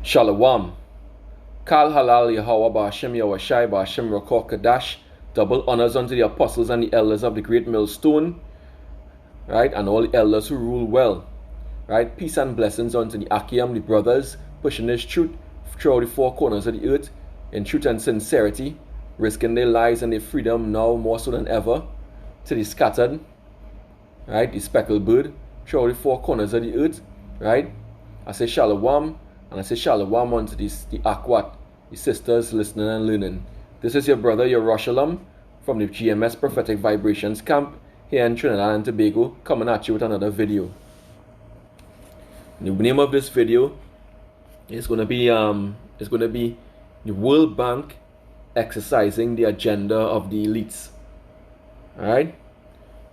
Shalom. Kal halal Yahweh Ba'ashem Yahweh Ba'ashem Rakor Kadash. Double honors unto the apostles and the elders of the great millstone, right? And all the elders who rule well, right? Peace and blessings unto the Achiam, the brothers, pushing this truth throughout the four corners of the earth in truth and sincerity, risking their lives and their freedom now more so than ever, to the scattered, right? The speckled bird throughout the four corners of the earth, right? I say shalom, and I say shalom unto the Akwat, the sisters listening and learning. This is your brother Yerushalayim from the GMS Prophetic Vibrations Camp here in Trinidad and Tobago, coming at you with another video. The name of this video is going to be the World Bank exercising the agenda of the elites. All right.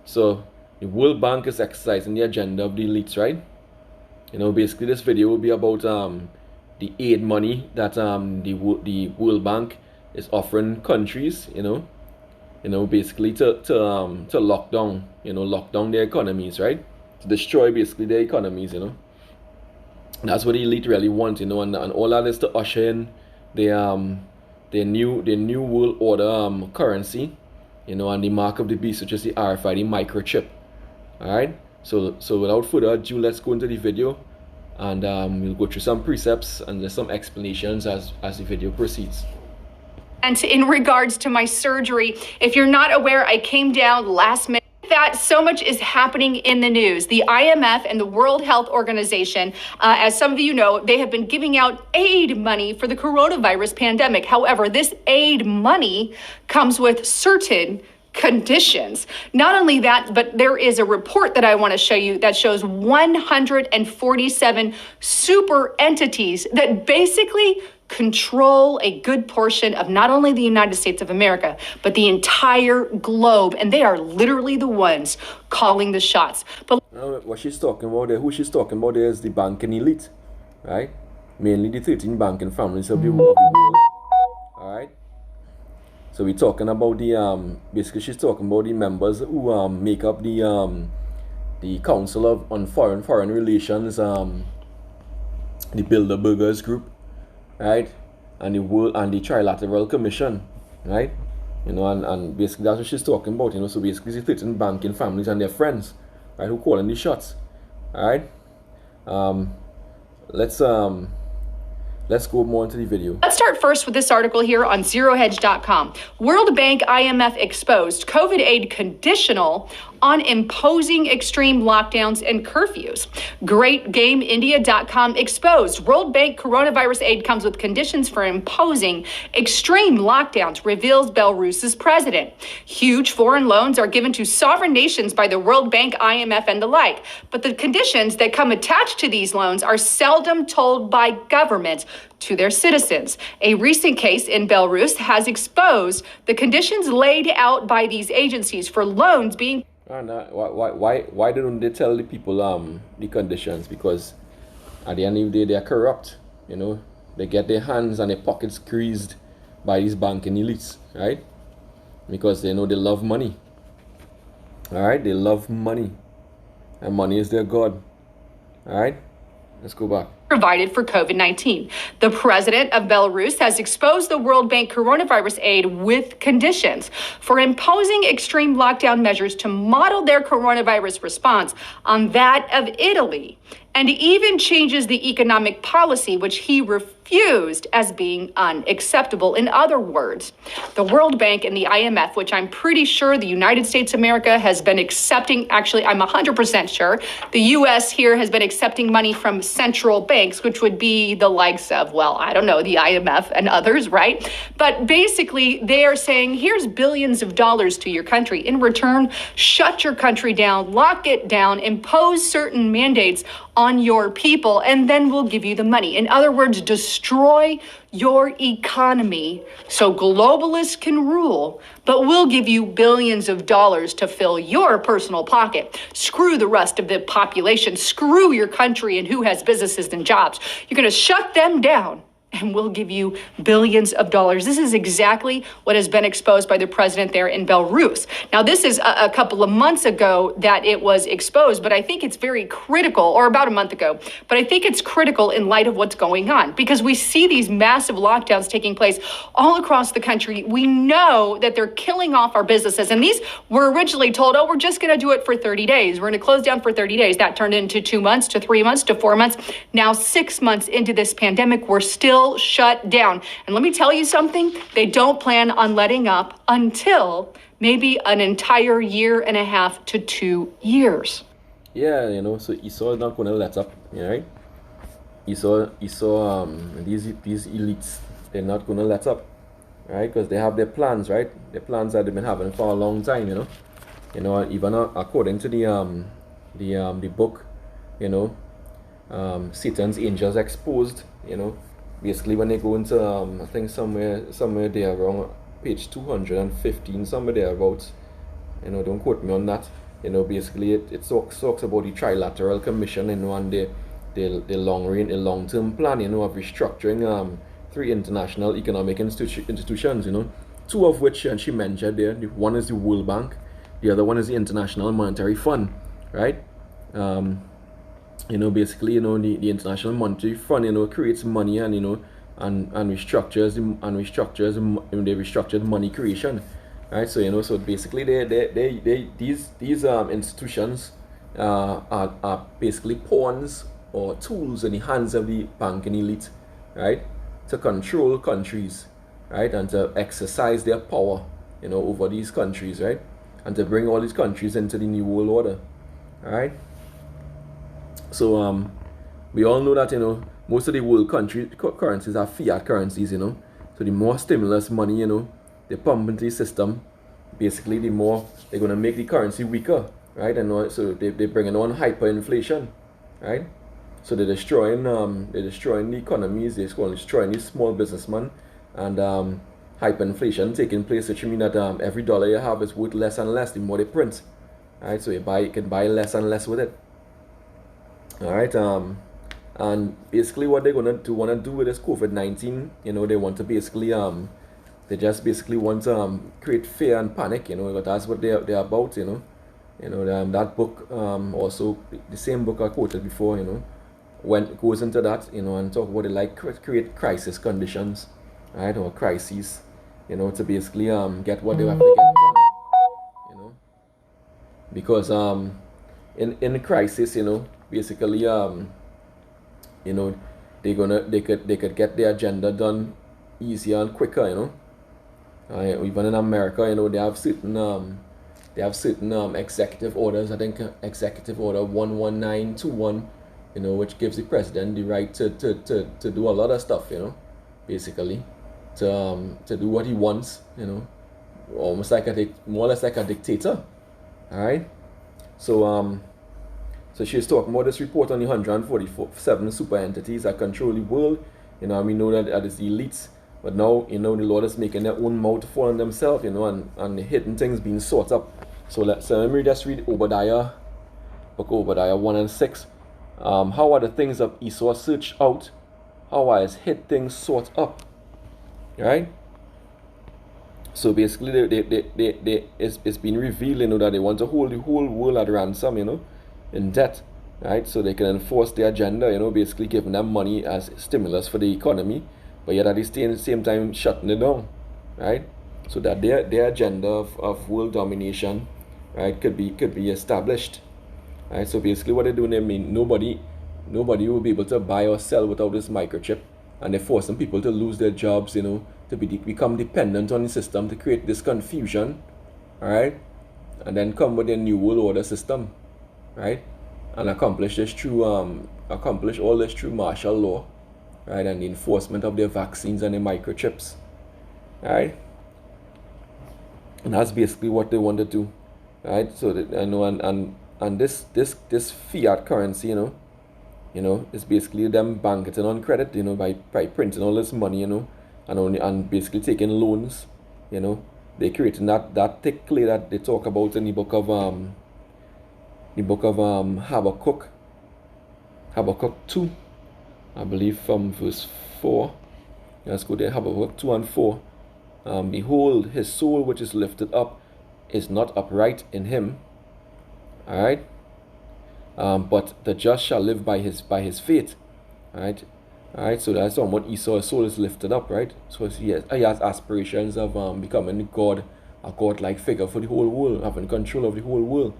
So the World Bank is exercising the agenda of the elites, right? You know, basically this video will be about the aid money that the World Bank is offering countries, you know, basically to lock down their economies, right? To destroy basically their economies, you know. That's what the elite really want, you know, and all that is to usher in their new world order currency, you know, and the mark of the beast, which is the RFID microchip. All right. So without further ado, let's go into the video, and we'll go through some precepts and there's some explanations as the video proceeds. And in regards to my surgery, if you're not aware, I came down last minute. That so much is happening in the news. The IMF and the World Health Organization, as some of you know, they have been giving out aid money for the coronavirus pandemic. However, this aid money comes with certain conditions. Not only that, but there is a report that I want to show you that shows 147 super entities that basically control a good portion of not only the United States of America, but the entire globe. And they are literally the ones calling the shots. But what she's talking about there, who she's talking about there is the banking elite, right? Mainly the 13 banking families of the world. All right. So we're talking about the basically she's talking about the members who make up the Council on Foreign Relations, the Bilderbergers group, right, and the Trilateral Commission, right, you know, and basically that's what she's talking about, you know. So basically it's 13 banking families and their friends, right, who calling the shots. All right. Let's go more into the video. Let's start first with this article here on ZeroHedge.com. World Bank IMF exposed COVID aid conditional on imposing extreme lockdowns and curfews. GreatGameIndia.com exposed World Bank coronavirus aid comes with conditions for imposing extreme lockdowns, reveals Belarus's president. Huge foreign loans are given to sovereign nations by the World Bank, IMF, and the like. But the conditions that come attached to these loans are seldom told by governments to their citizens. A recent case in Belarus has exposed the conditions laid out by these agencies for loans being. Why don't they tell the people the conditions? Because at the end of the day, they are corrupt. You know, they get their hands and their pockets greased by these banking elites, right? Because they know they love money. All right, they love money, and money is their god. All right, let's go back. Provided for COVID-19. The president of Belarus has exposed the World Bank coronavirus aid with conditions for imposing extreme lockdown measures to model their coronavirus response on that of Italy, and even changes the economic policy, which he refused as being unacceptable. In other words, the World Bank and the IMF, which I'm pretty sure the United States of America has been accepting, actually, I'm 100% sure, the U.S. here has been accepting money from central banks, which would be the likes of, well, I don't know, the IMF and others, right? But basically, they are saying, here's billions of dollars to your country. In return, shut your country down, lock it down, impose certain mandates on your people, and then we'll give you the money. In other words, destroy your economy so globalists can rule, but we'll give you billions of dollars to fill your personal pocket. Screw the rest of the population. Screw your country and who has businesses and jobs. You're going to shut them down and we'll give you billions of dollars. This is exactly what has been exposed by the president there in Belarus. Now, this is a couple of months ago that it was exposed, but I think it's very critical, or about a month ago, but I think it's critical in light of what's going on, because we see these massive lockdowns taking place all across the country. We know that they're killing off our businesses, and these were originally told, oh, we're just going to do it for 30 days. We're going to close down for 30 days. That turned into 2 months, to 3 months, to 4 months. Now, 6 months into this pandemic, we're still shut down. And let me tell you something, they don't plan on letting up until maybe an entire year and a half to 2 years. Yeah, so Esau is not going to let up, right? Esau, these elites, they're not going to let up, right? Because they have their plans, right? Their plans that they've been having for a long time, even according to the book, Satan's Angels Exposed, basically when they go into I think somewhere there around page 215, somewhere there about, don't quote me on that, basically it talks about the Trilateral Commission, and the long-term plan, of restructuring 3 international economic institutions, 2 of which, and she mentioned there, one is the World Bank, the other one is the International Monetary Fund, right? Basically, the International Monetary Fund, creates money and, and restructures they restructured money creation, right? So, so basically, these institutions are basically pawns or tools in the hands of the banking elite, right, to control countries, right, and to exercise their power, over these countries, right, and to bring all these countries into the New World Order, all right. So we all know that most of the world currencies are fiat currencies, so the more stimulus money they pump into the system, basically the more they're going to make the currency weaker, right? And so they're bringing on hyperinflation, right? So they're destroying the economies, they're destroying the small businessmen, and hyperinflation taking place, which means that every dollar you have is worth less and less the more they print, right? So you can buy less and less with it. All right, and basically what they're want to do with this COVID-19, they want to basically they just basically want to create fear and panic, but that's what they're about, that book, also the same book I quoted before, when it goes into that, and talk about it like create crisis conditions, right, or crises, to basically get what they have to get done, because in a crisis, basically they could get their agenda done easier and quicker, even in America, they have certain executive orders. I think executive order 11921, which gives the president the right to do a lot of stuff, basically to do what he wants, almost like more or less like a dictator. All right, so she's talking about this report on the 147 super entities that control the world. We know that it's the elites, but now, the Lord is making their own mouth fall on themselves, and the hidden things being sought up. So let me just read Obadiah, book Obadiah 1 and 6. How are the things of Esau searched out? How are his hid things sought up? Right? So basically, it's been revealed, that they want to hold the whole world at ransom, in debt, right? So they can enforce their agenda, basically giving them money as stimulus for the economy, but yet at the same time shutting it down, right? So that their agenda of world domination, right, could be established, right? So basically what they're doing, nobody will be able to buy or sell without this microchip, and they're forcing people to lose their jobs, to become dependent on the system, to create this confusion, all right, and then come with their new world order system, right, and accomplish all this through martial law, right, and the enforcement of their vaccines and their microchips, right, and that's basically what they want to do, right? So that, and this fiat currency, is basically them banking on credit, by printing all this money, and basically taking loans, they're creating that thick clay that they talk about in the book of Habakkuk 2, I believe, from verse 4. Let's go there. Habakkuk 2 and 4. Behold, his soul which is lifted up is not upright in him. All right. But the just shall live by his faith. All right. All right. So that's what Esau's soul is lifted up, right? So he has aspirations of becoming a God-like figure for the whole world, having control of the whole world.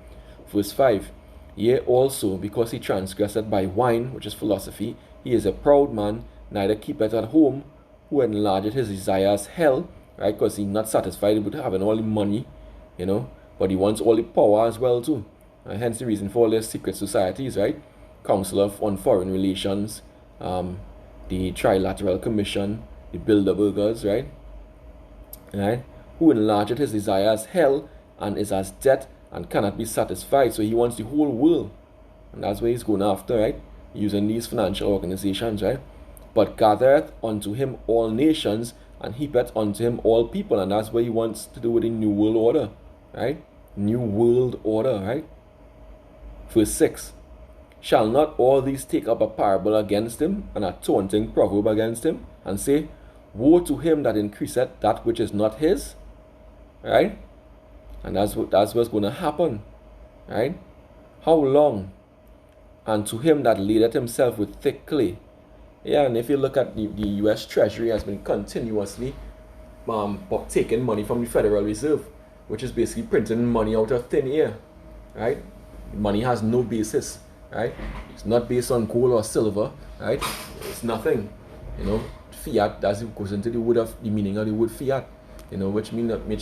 Verse 5. Yea, also, because he transgressed by wine, which is philosophy, he is a proud man, neither keepeth at home, who enlargeth his desires hell, right? Because he's not satisfied with having all the money, but he wants all the power as well too. Hence the reason for all their secret societies, right? Council on Foreign Relations, the Trilateral Commission, the Bilderbergers, right? Right? Who enlargeth his desires hell, and is as death, and cannot be satisfied. So he wants the whole world, and that's where he's going after, right? Using these financial organizations, right? But gathereth unto him all nations, and heapeth unto him all people, and that's what he wants to do with the New World Order, right? New World Order, right? Verse 6. Shall not all these take up a parable against him, and a taunting proverb against him, and say, woe to him that increaseth that which is not his, right? And that's what's going to happen, right? How long? And to him that ladeth himself with thick clay. Yeah, and if you look at the U.S. Treasury has been continuously taking money from the Federal Reserve, which is basically printing money out of thin air, right? Money has no basis, right? It's not based on gold or silver, right? It's nothing, Fiat, that goes into the meaning of the word fiat, which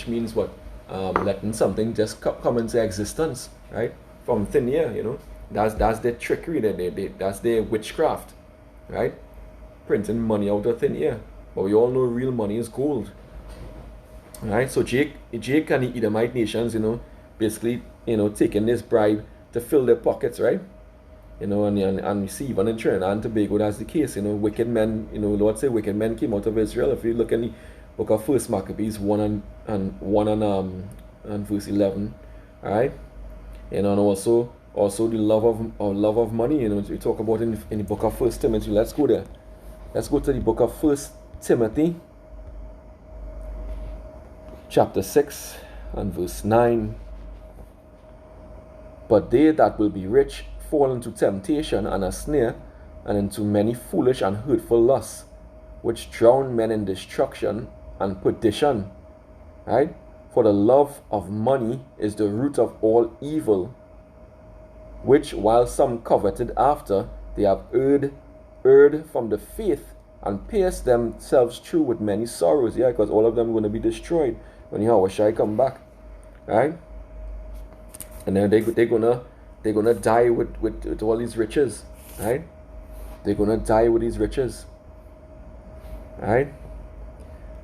means what? Letting something just come into existence, right? From thin air, That's their trickery, that's their witchcraft, right? Printing money out of thin air. But we all know real money is gold, right? So Jake and the Edomite nations, basically, taking this bribe to fill their pockets, right? And you see even in Trinidad and Tobago, that's the case. Wicked men, Lord say wicked men came out of Israel. If you look in the book of First Maccabees 1 and verse 11, all right? And also the love of money. We talk about in the book of First Timothy. Let's go there. Let's go to the book of First Timothy, chapter 6 and verse 9. But they that will be rich fall into temptation and a snare, and into many foolish and hurtful lusts, which drown men in destruction and perdition. Right? For the love of money is the root of all evil, which while some coveted after, they have erred from the faith, and pierced themselves through with many sorrows. Yeah, because all of them are going to be destroyed when Yahweh Shai come back. Right? And then they're gonna die with all these riches, right? They're gonna die with these riches, right?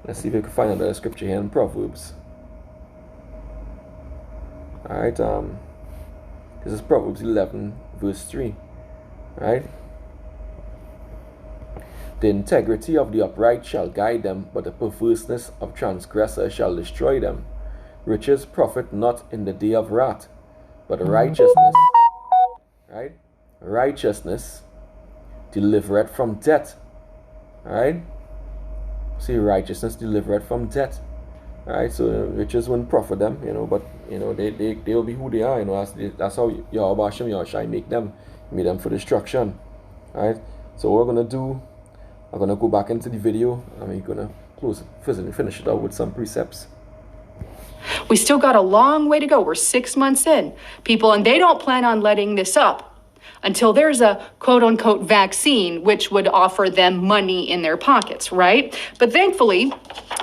Let's see if we can find another scripture here in Proverbs. All right, this is Proverbs 11 verse 3, right? The integrity of the upright shall guide them, but the perverseness of transgressors shall destroy them. Riches profit not in the day of wrath, but righteousness, right? Righteousness delivereth from death, right? See, righteousness delivereth from death, right? So riches won't profit them, but they'll be who they are, that's how Yahweh Hashem Yahushai made them for destruction, right? So what we're gonna do, I'm gonna go back into the video, and we're gonna finish it out with some precepts. We still got a long way to go. We're 6 months in, people, and they don't plan on letting this up until there's a quote-unquote vaccine, which would offer them money in their pockets, right? But thankfully,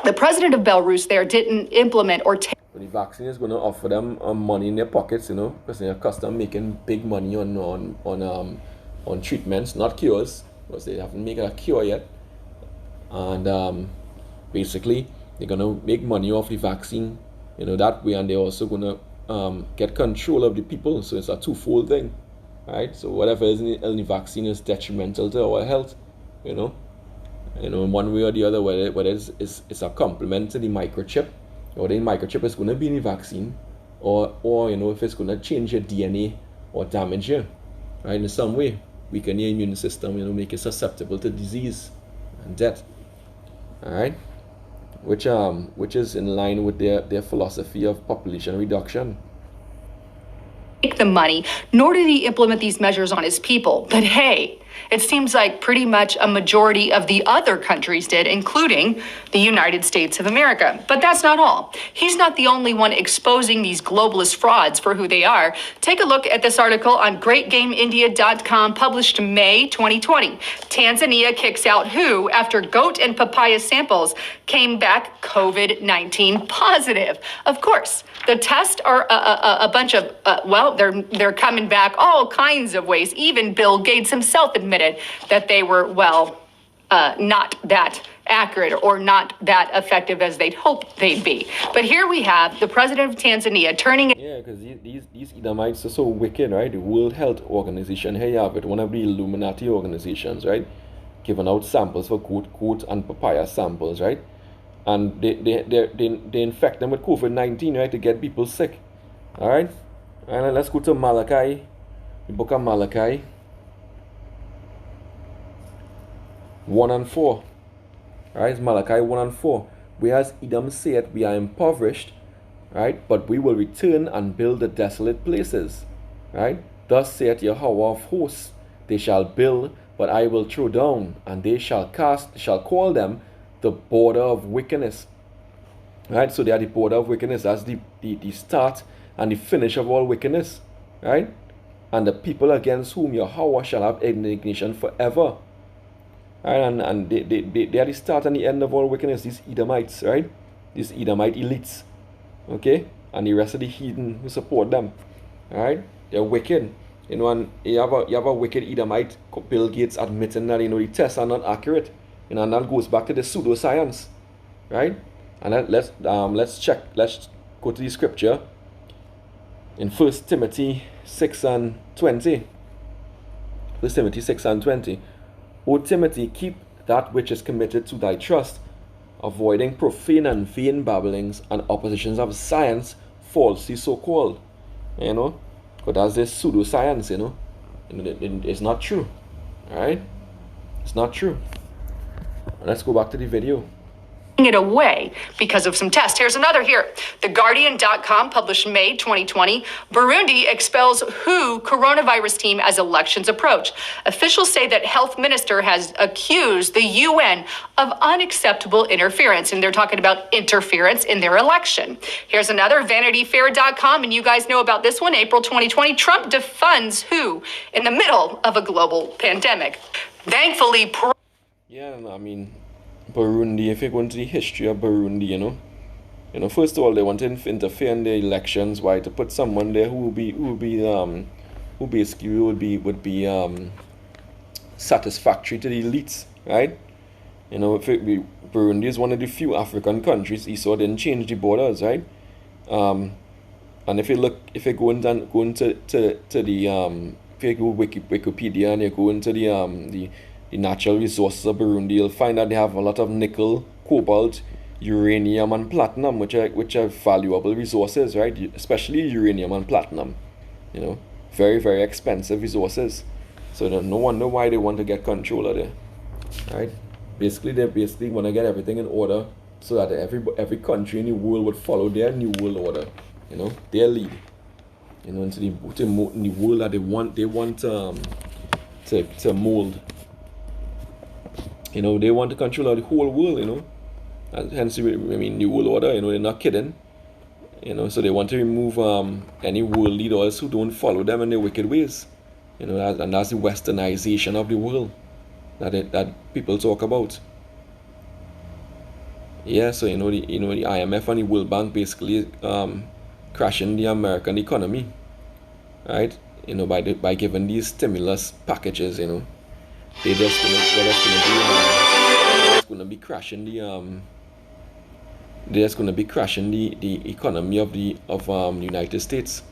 the president of Belarus there didn't implement or take... The vaccine is going to offer them money in their pockets, because they're accustomed making big money on treatments, not cures, because they haven't made a cure yet. And basically, they're going to make money off the vaccine, that way, and they're also going to get control of the people. So it's a twofold thing, right? So whatever is in the vaccine is detrimental to our health, in one way or the other, whether it's a complement to the microchip, or the microchip is going to be in the vaccine, or if it's going to change your DNA or damage you, right, in some way, weaken your immune system, make it susceptible to disease and death. all right, which is in line with their philosophy of population reduction. Take the money, nor did he implement these measures on his people. But hey, it seems like pretty much a majority of the other countries did, including the United States of America. But that's not all. He's not the only one exposing these globalist frauds for who they are. Take a look at this article on GreatGameIndia.com, published May 2020. Tanzania kicks out WHO after goat and papaya samples came back COVID-19 positive. Of course, the tests are a bunch of, they're coming back all kinds of ways. Even Bill Gates himself admitted that they were, not that accurate or not that effective as they'd hoped they'd be. But here we have the president of Tanzania turning... Yeah, because these Edomites are so wicked, right? The World Health Organization, here you have it, one of the Illuminati organizations, right? Giving out samples for goat and papaya samples, right? And they infect them with COVID-19, right, to get people sick. All right? And let's go to Malachi, the book of Malachi 1 and 4. All right, it's Malachi 1 and 4. Whereas Edom saith, we are impoverished, right, but we will return and build the desolate places. Right? Thus saith Yahweh of hosts, they shall build, but I will throw down, and they shall call them the border of wickedness. Right? So they are the border of wickedness. That's the start and the finish of all wickedness. Right? And the people against whom Yahweh shall have indignation forever. Right? And they are the start and the end of all wickedness, these Edomites, right? These Edomite elites. Okay? And the rest of the heathen who support them. Alright? They're wicked. You know, and you have a wicked Edomite, Bill Gates, admitting that, you know, the tests are not accurate. You know, and that goes back to the pseudoscience. Right? And let's go to the scripture in 1 Timothy 6 and 20. 1 Timothy 6 and 20. O Timothy, keep that which is committed to thy trust, avoiding profane and vain babblings and oppositions of science, falsely so called. You know, but that's this pseudoscience, you know. It's not true. Alright? It's not true. Let's go back to the video. It away because of some tests. Here's another here. TheGuardian.com, published May 2020. Burundi expels WHO coronavirus team as elections approach. Officials say that health minister has accused the UN of unacceptable interference, and they're talking about interference in their election. Here's another, VanityFair.com, and you guys know about this one, April 2020. Trump defunds WHO in the middle of a global pandemic. Thankfully, yeah, I mean, Burundi, if you go into the history of Burundi, you know, first of all, they want to interfere in the elections. Why? To put someone there who would be satisfactory to the elites, right? You know, Burundi is one of the few African countries Esau didn't change the borders, right? And if you go into the if you go Wikipedia and you go into the natural resources of Burundi, you'll find that they have a lot of nickel, cobalt, uranium, and platinum, which are valuable resources, right? Especially uranium and platinum. You know, very, very expensive resources. So no wonder why they want to get control of it, right? They want to get everything in order so that every country in the world would follow their new world order. You know, their lead. You know, into the world that they want to mold. You know, they want to control the whole world, you know. And hence, New World Order, you know, they're not kidding. You know, so they want to remove any world leaders who don't follow them in their wicked ways. You know, and that's the westernization of the world that people talk about. Yeah, so the IMF and the World Bank basically crashing the American economy, right? You know, by giving these stimulus packages, you know. They're just gonna be crashing the economy of the United States.